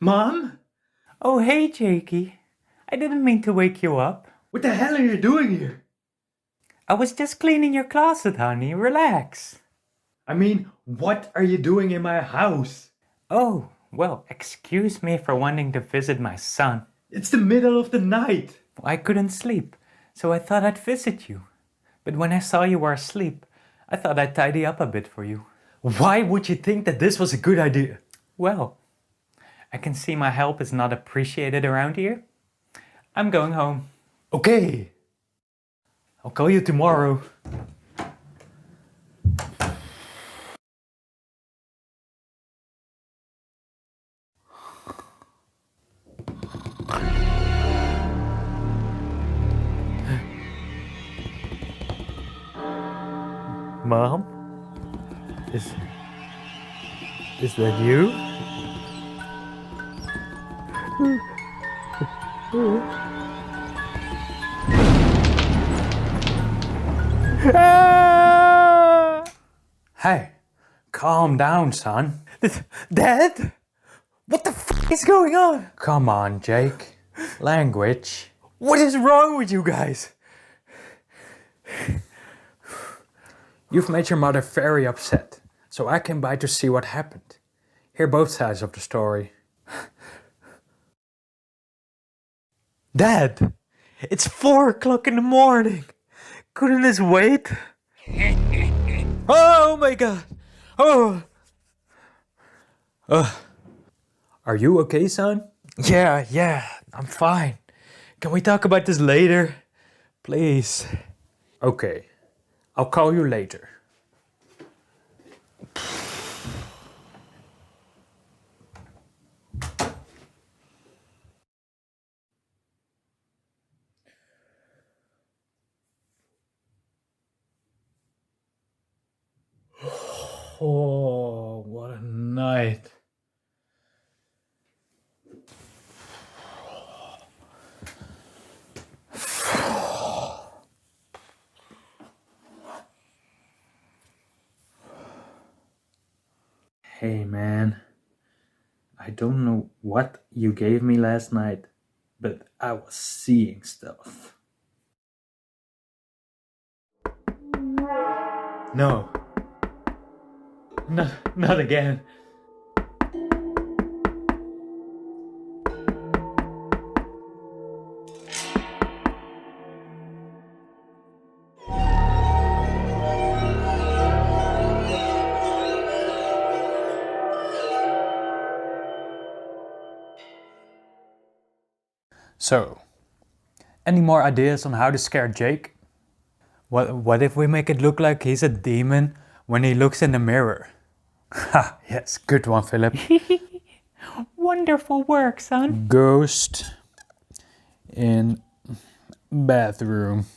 Mom? Oh, hey, Jakey. I didn't mean to wake you up. What the hell are you doing here? I was just cleaning your closet, honey. Relax. I mean, what are you doing in my house? Oh, well, excuse me for wanting to visit my son. It's the middle of the night. I couldn't sleep, so I thought I'd visit you. But when I saw you were asleep, I thought I'd tidy up a bit for you. Why would you think that this was a good idea? Well, I can see my help is not appreciated around here. I'm going home. Okay. I'll call you tomorrow. Mom? Is that you? Hey, calm down, son. Dad? What the f is going on? Come on, Jake. Language. What is wrong with you guys? You've made your mother very upset, so I came by to see what happened. Hear both sides of the story. Dad, it's 4 o'clock in the morning. Couldn't this wait? Oh my god. Oh. Are you okay, son? Yeah, I'm fine. Can we talk about this later? Please. Okay. I'll call you later. Oh, what a night. Hey man, I don't know what you gave me last night, but I was seeing stuff. No. Not again. So, any more ideas on how to scare Jake? What if we make it look like he's a demon when he looks in the mirror? Ha, yes, good one, Philip. Wonderful work, son. Ghost in bathroom.